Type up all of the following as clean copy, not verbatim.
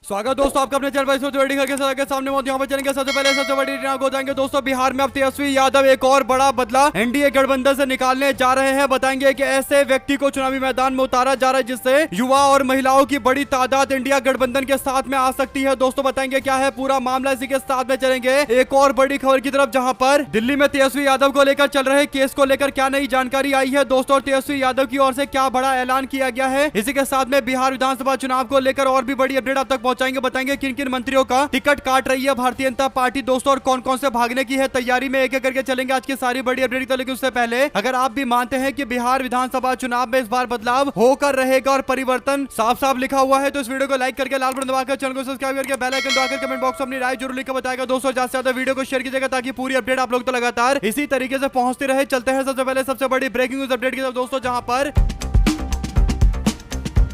स्वागत दोस्तों आपका अपने चैनल के सामने मौत यहाँ पर चलेंगे। सबसे पहले सबसे बड़ी रिपोर्ट हो जाएंगे दोस्तों, बिहार में अब तेजस्वी यादव एक और बड़ा बदला एनडीए गठबंधन से निकालने जा रहे हैं। बताएंगे कि ऐसे व्यक्ति को चुनावी मैदान में उतारा जा रहा है जिससे युवा और महिलाओं की बड़ी तादाद इंडिया गठबंधन के साथ में आ सकती है। दोस्तों बताएंगे क्या है पूरा मामला, इसी के साथ में चलेंगे एक और बड़ी खबर की तरफ, जहां पर दिल्ली में तेजस्वी यादव को लेकर चल रहे केस को लेकर क्या नई जानकारी आई है दोस्तों, और तेजस्वी यादव की ओर से क्या बड़ा ऐलान किया गया है। इसी के साथ में बिहार विधानसभा चुनाव को लेकर और भी बड़ी अपडेट आप तक पहुंचाएंगे। बताएंगे किन किन मंत्रियों का टिकट काट रही है भारतीय जनता पार्टी दोस्तों, और कौन कौन से भागने की है तैयारी में, एक एक करके चलेंगे आज की सारी बड़ी अपडेट। लेकिन उससे पहले अगर आप भी मानते हैं कि बिहार विधानसभा चुनाव में इस बार बदलाव होकर रहेगा और परिवर्तन साफ साफ लिखा हुआ है, तो इस वीडियो को लाइक करके लाल बटन दबाकर चैनल को सब्सक्राइब करके बेल आइकन दबाकर कमेंट बॉक्स में अपनी राय जरूर लिखकर बताएगा दोस्तों। ज्यादा से ज्यादा वीडियो को शेयर कीजिएगा ताकि पूरी अपडेट आप लोग तो लगातार इसी तरीके से पहुंचते रहे। चलते हैं सबसे पहले सबसे बड़ी ब्रेकिंग न्यूज अपडेट की तरफ दोस्तों, जहां पर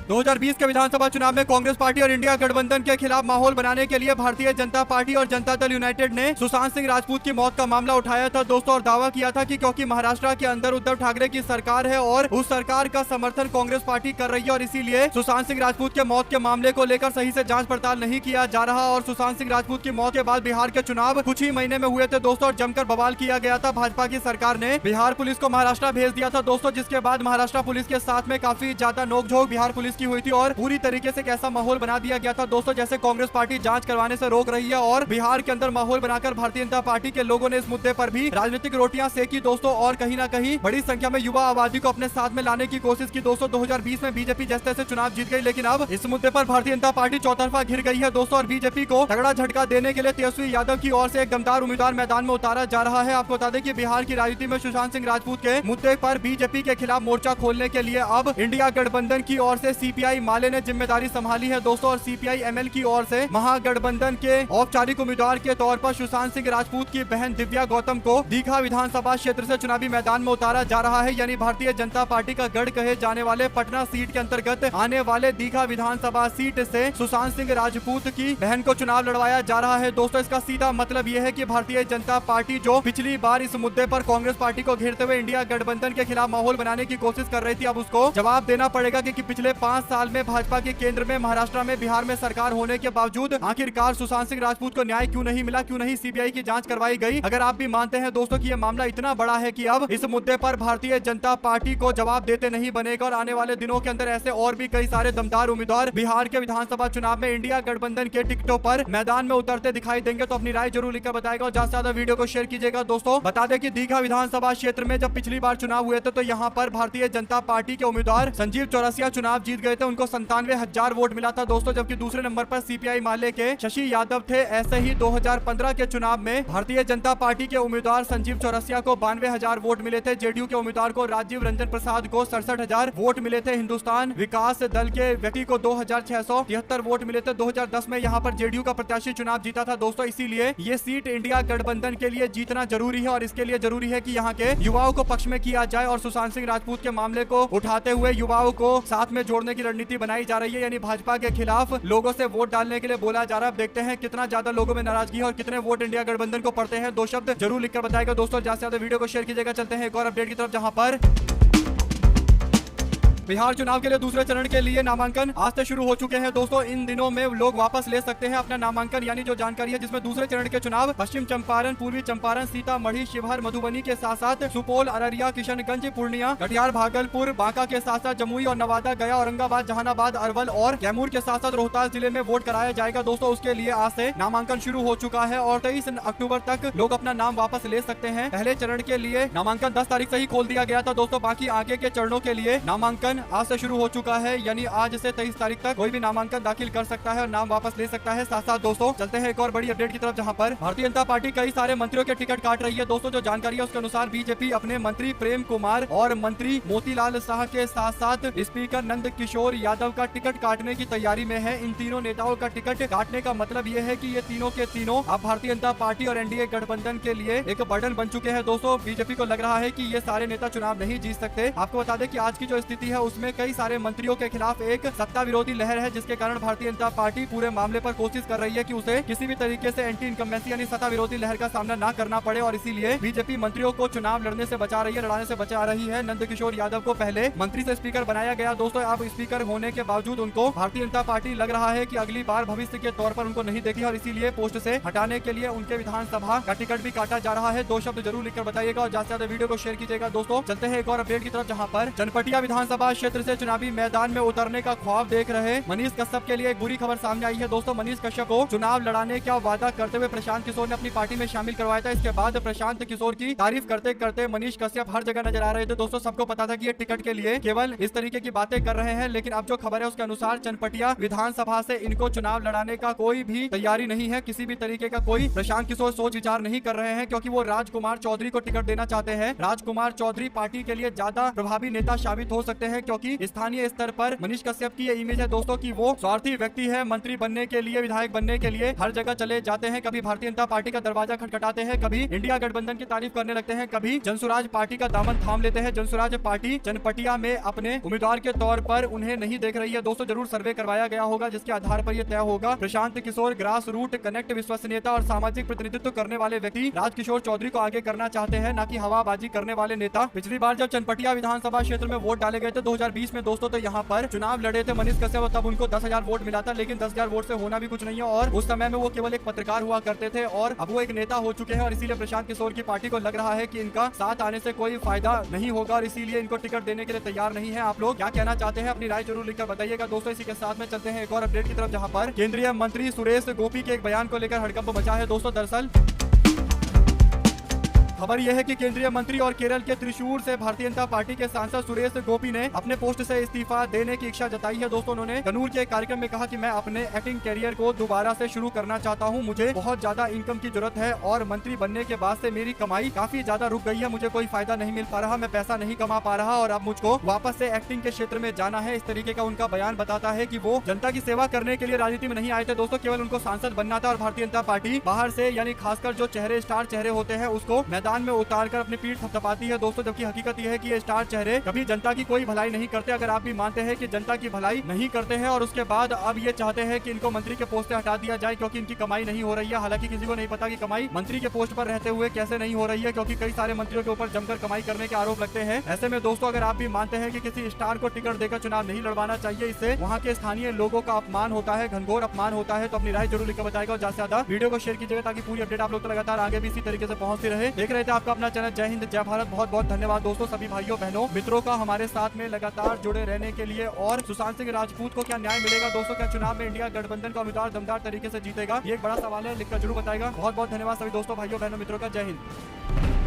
2020 के विधानसभा चुनाव में कांग्रेस पार्टी और इंडिया गठबंधन के खिलाफ माहौल बनाने के लिए भारतीय जनता पार्टी और जनता दल यूनाइटेड ने सुशांत सिंह राजपूत की मौत का मामला उठाया था दोस्तों, और दावा किया था कि क्योंकि महाराष्ट्र के अंदर उद्धव ठाकरे की सरकार है और उस सरकार का समर्थन कांग्रेस पार्टी कर रही है और इसीलिए सुशांत सिंह राजपूत के मौत के मामले को लेकर सही से जांच पड़ताल नहीं किया जा रहा। और सुशांत सिंह राजपूत की मौत के बाद बिहार के चुनाव कुछ ही महीने में हुए थे दोस्तों, और जमकर बवाल किया गया था। भाजपा की सरकार ने बिहार पुलिस को महाराष्ट्र भेज दिया था दोस्तों, जिसके बाद महाराष्ट्र पुलिस के साथ में काफी ज्यादा नोकझोंक बिहार पुलिस की हुई थी और पूरी तरीके से कैसा माहौल बना दिया गया था दोस्तों, जैसे कांग्रेस पार्टी जांच करवाने से रोक रही है और बिहार के अंदर माहौल बनाकर भारतीय जनता पार्टी के लोगों ने इस मुद्दे पर भी राजनीतिक रोटियां सेकी दोस्तों, और कहीं ना कहीं बड़ी संख्या में युवा आबादी को अपने साथ में लाने की कोशिश की दोस्तों। 2020 में बीजेपी जैसे तैसे चुनाव जीत गई, लेकिन अब इस मुद्दे पर भारतीय जनता पार्टी चौतरफा घिर गई है दोस्तों, और बीजेपी को तगड़ा झटका देने के लिए तेजस्वी यादव की ओर से एक दमदार उम्मीदवार मैदान में उतारा जा रहा है। आपको बता दें कि बिहार की राजनीति में सुशांत सिंह राजपूत के मुद्दे पर बीजेपी के खिलाफ मोर्चा खोलने के लिए अब इंडिया गठबंधन की ओर से सीपीआई माले ने जिम्मेदारी संभाली है दोस्तों, और सीपीआई एमएल की ओर से महागठबंधन के औपचारिक उम्मीदवार के तौर पर सुशांत सिंह राजपूत की बहन दिव्या गौतम को दीघा विधानसभा क्षेत्र से चुनावी मैदान में उतारा जा रहा है। यानी भारतीय जनता पार्टी का गढ़ कहे जाने वाले पटना सीट के अंतर्गत आने वाले दीघा विधानसभा सीट से सुशांत सिंह राजपूत की बहन को चुनाव लड़वाया जा रहा है दोस्तों। इसका सीधा मतलब यह है कि भारतीय जनता पार्टी जो पिछली बार इस मुद्दे पर कांग्रेस पार्टी को घेरते हुए इंडिया गठबंधन के खिलाफ माहौल बनाने की कोशिश कर रही थी, अब उसको जवाब देना पड़ेगा कि पिछले 5 साल में भाजपा के केंद्र में, महाराष्ट्र में, बिहार में सरकार होने के बावजूद आखिरकार सुशांत सिंह राजपूत को न्याय क्यों नहीं मिला, क्यों नहीं सीबीआई की जांच करवाई गई। अगर आप भी मानते हैं दोस्तों कि यह मामला इतना बड़ा है कि अब इस मुद्दे पर भारतीय जनता पार्टी को जवाब देते नहीं बनेगा और आने वाले दिनों के अंदर ऐसे और भी कई सारे दमदार उम्मीदवार बिहार के विधानसभा चुनाव में इंडिया गठबंधन के टिकटों पर मैदान में उतरते दिखाई देंगे, तो अपनी राय जरूर लिखकर बताएगा और ज्यादा से ज्यादा वीडियो को शेयर कीजिएगा दोस्तों। बता दें कि दीघा विधानसभा क्षेत्र में जब पिछली बार चुनाव हुए थे तो यहाँ पर भारतीय जनता पार्टी के उम्मीदवार संजीव चौरसिया चुनाव जीत गए थे, उनको 97,000 वोट मिला था दोस्तों, जबकि दूसरे नंबर पर सीपीआई माले के शशि यादव थे। ऐसे ही 2015 के चुनाव में भारतीय जनता पार्टी के उम्मीदवार संजीव चौरसिया को 92,000 वोट मिले थे। जेडीयू के उम्मीदवार को राजीव रंजन प्रसाद को 67,000 वोट मिले थे। हिंदुस्तान विकास दल के व्यक्ति को 2,673 वोट मिले थे। 2010 में यहाँ पर जेडीयू का प्रत्याशी चुनाव जीता था दोस्तों, इसीलिए ये सीट इंडिया गठबंधन के लिए जीतना जरूरी है और इसके लिए जरूरी है कि यहाँ के युवाओं को पक्ष में किया जाए और सुशांत सिंह राजपूत के मामले को उठाते हुए युवाओं को साथ में जोड़ने की रणनीति बनाई जा रही है, यानी भाजपा के खिलाफ लोगों से वोट डालने के लिए बोला जा रहा है। देखते हैं कितना ज्यादा लोगों में नाराजगी है और कितने वोट इंडिया गठबंधन को पड़ते हैं। 2 शब्द जरूर लिखकर बताएगा दोस्तों, ज्यादा से ज्यादा वीडियो को शेयर कीजिएगा। चलते हैं एक और अपडेट की तरफ, जहां पर बिहार चुनाव के लिए दूसरे चरण के लिए नामांकन आज से शुरू हो चुके हैं दोस्तों। इन दिनों में लोग वापस ले सकते हैं अपना नामांकन, यानी जो जानकारी है जिसमें दूसरे चरण के चुनाव पश्चिम चंपारण, पूर्वी चंपारण, सीतामढ़ी, शिवहर, मधुबनी के साथ साथ सुपौल, अररिया, किशनगंज, पूर्णिया, कटिहार, भागलपुर, बांका के साथ साथ जमुई और नवादा, गया, औरंगाबाद, जहानाबाद, अरवल और कैमूर के साथ साथ रोहतास जिले में वोट कराया जाएगा दोस्तों। उसके लिए आज से नामांकन शुरू हो चुका है और 23 अक्टूबर तक लोग अपना नाम वापस ले सकते हैं। पहले चरण के लिए नामांकन 10 तारीख से ही खोल दिया गया था दोस्तों, बाकी आगे के चरणों के लिए नामांकन आज से शुरू हो चुका है, यानी आज से 23 तारीख तक कोई भी नामांकन दाखिल कर सकता है और नाम वापस ले सकता है। साथ साथ दोस्तों चलते हैं एक और बड़ी अपडेट की तरफ, जहां पर भारतीय जनता पार्टी कई सारे मंत्रियों के टिकट काट रही है दोस्तों। जो जानकारी है उसके अनुसार बीजेपी अपने मंत्री प्रेम कुमार और मंत्री मोतीलाल शाह के साथ साथ स्पीकर नंद किशोर यादव का टिकट काटने की तैयारी में है। इन तीनों नेताओं का टिकट काटने का मतलब यह है कि ये तीनों के तीनों अब भारतीय जनता पार्टी और एनडीए गठबंधन के लिए एक बर्डन बन चुके हैं दोस्तों। बीजेपी को लग रहा है कि ये सारे नेता चुनाव नहीं जीत सकते। आपको बता दें कि आज की जो स्थिति है उसमें कई सारे मंत्रियों के खिलाफ एक सत्ता विरोधी लहर है, जिसके कारण भारतीय जनता पार्टी पूरे मामले पर कोशिश कर रही है कि उसे किसी भी तरीके से एंटी इनकम्बेंसी यानी सत्ता विरोधी लहर का सामना न करना पड़े, और इसीलिए बीजेपी मंत्रियों को चुनाव लड़ने से बचा रही है, लड़ाने से बचा रही है। नंदकिशोर यादव को पहले मंत्री से स्पीकर बनाया गया दोस्तों। अब स्पीकर होने के बावजूद उनको भारतीय जनता पार्टी लग रहा है कि अगली बार भविष्य के तौर पर उनको नहीं देखी, और इसीलिए पोस्ट से हटाने के लिए उनके विधानसभा का टिकट भी काटा जा रहा है। 2 शब्द जरूर लिखकर बताइएगा और ज्यादा से ज्यादा वीडियो को शेयर कीजिएगा दोस्तों। चलते हैं एक और अपडेट की तरफ, जहां पर चनपटिया विधानसभा क्षेत्र से चुनावी मैदान में उतरने का ख्वाब देख रहे मनीष कश्यप के लिए एक बुरी खबर सामने आई है दोस्तों। मनीष कश्यप को चुनाव लड़ाने का वादा करते हुए प्रशांत किशोर ने अपनी पार्टी में शामिल करवाया था। इसके बाद प्रशांत किशोर की तारीफ करते करते मनीष कश्यप हर जगह नजर आ रहे थे दोस्तों। सबको पता था कि ये टिकट के लिए केवल इस तरीके की बातें कर रहे हैं, लेकिन अब जो खबर है उसके अनुसार चनपटिया विधानसभा से इनको चुनाव लड़ाने का कोई भी तैयारी नहीं है। किसी भी तरीके का कोई प्रशांत किशोर सोच विचार नहीं कर रहे हैं, क्योंकि वो राजकुमार चौधरी को टिकट देना चाहते हैं। राजकुमार चौधरी पार्टी के लिए ज्यादा प्रभावी नेता साबित हो सकते हैं, क्योंकि स्थानीय स्तर पर मनीष कश्यप की ये इमेज है दोस्तों कि वो स्वार्थी व्यक्ति है। मंत्री बनने के लिए, विधायक बनने के लिए हर जगह चले जाते हैं, कभी भारतीय जनता पार्टी का दरवाजा खटखटाते हैं, कभी इंडिया गठबंधन की तारीफ करने लगते हैं, कभी जनसुराज पार्टी का दामन थाम लेते हैं। जनसुराज पार्टी चनपटिया में अपने उम्मीदवार के तौर पर उन्हें नहीं देख रही है दोस्तों। जरूर सर्वे करवाया गया होगा, जिसके आधार पर यह तय होगा। Prashant Kishor grass root connect विश्वसनीयता और सामाजिक प्रतिनिधित्व करने वाले व्यक्ति राजकिशोर चौधरी को आगे करना चाहते हैं, न कि हवाबाजी करने वाले नेता। पिछली बार जब चनपटिया विधानसभा क्षेत्र में वोट डाले गए थे 2020 में दोस्तों, तो यहाँ पर चुनाव लड़े थे मनीष कश्यप, तब उनको 10,000 वोट मिला था, लेकिन 10,000 वोट से होना भी कुछ नहीं है, और उस समय में वो केवल एक पत्रकार हुआ करते थे, और अब वो एक नेता हो चुके हैं, और इसीलिए प्रशांत किशोर की पार्टी को लग रहा है कि इनका साथ आने से कोई फायदा नहीं होगा, और इसीलिए इनको टिकट देने के लिए तैयार नहीं है। आप लोग क्या कहना चाहते हैं, अपनी राय जरूर लिखकर बताइएगा दोस्तों। इसी के साथ में चलते हैं एक और अपडेट की तरफ, जहाँ पर केंद्रीय मंत्री सुरेश गोपी के एक बयान को लेकर हड़कंप मचा है दोस्तों। दरअसल खबर यह है कि केंद्रीय मंत्री और केरल के त्रिशूर से भारतीय जनता पार्टी के सांसद सुरेश गोपी ने अपने पोस्ट से इस्तीफा देने की इच्छा जताई है दोस्तों। उन्होंने कन्नूर के एक कार्यक्रम में कहा कि मैं अपने एक्टिंग कैरियर को दोबारा से शुरू करना चाहता हूं। मुझे बहुत ज्यादा इनकम की जरूरत है, और मंत्री बनने के बाद से मेरी कमाई काफी ज्यादा रुक गई है। मुझे कोई फायदा नहीं मिल पा रहा, मैं पैसा नहीं कमा पा रहा, और अब मुझको वापस से एक्टिंग के क्षेत्र में जाना है। इस तरीके का उनका बयान बताता है कि वो जनता की सेवा करने के लिए राजनीति में नहीं आए थे दोस्तों, केवल उनको सांसद बनना था। और भारतीय जनता पार्टी बाहर से यानी खासकर जो चेहरे स्टार चेहरे होते हैं उसको मैदान में उतार कर अपनी पीठ थपथपाती है दोस्तों, जबकि हकीकत यह है कि ये स्टार चेहरे कभी जनता की कोई भलाई नहीं करते। अगर आप भी मानते हैं कि जनता की भलाई नहीं करते हैं, और उसके बाद अब ये चाहते हैं कि इनको मंत्री के पोस्ट से हटा दिया जाए क्योंकि इनकी कमाई नहीं हो रही है। हालांकि किसी को नहीं पता कि कमाई मंत्री के पोस्ट पर रहते हुए कैसे नहीं हो रही है, क्योंकि कई सारे मंत्रियों के ऊपर जमकर कमाई करने के आरोप लगते हैं। ऐसे में दोस्तों, अगर आप भी मानते हैं कि किसी स्टार को टिकट देकर चुनाव नहीं लड़वाना चाहिए, इससे वहाँ के स्थानीय लोगों का अपमान होता है, घनघोर अपमान होता है, तो अपनी राय जरूर लिखकर बताएगा और ज्यादा से ज्यादा वीडियो को शेयर कीजिएगा, ताकि पूरी अपडेट आप लोग तक लगातार आगे भी इसी तरीके से पहुंचती रहे। देख रहे थे आपका अपना चैनल जय हिंद जय भारत। बहुत बहुत धन्यवाद दोस्तों सभी भाइयों बहनों मित्रों का हमारे साथ में लगातार जुड़े रहने के लिए। और सुशांत सिंह राजपूत को क्या न्याय मिलेगा दोस्तों? क्या चुनाव में इंडिया गठबंधन का उम्मीदवार दमदार तरीके से जीतेगा? ये एक बड़ा सवाल है, लिखकर जरूर बताएगा। बहुत बहुत धन्यवाद सभी दोस्तों भाइयों बहनों मित्रों का। जय हिंद।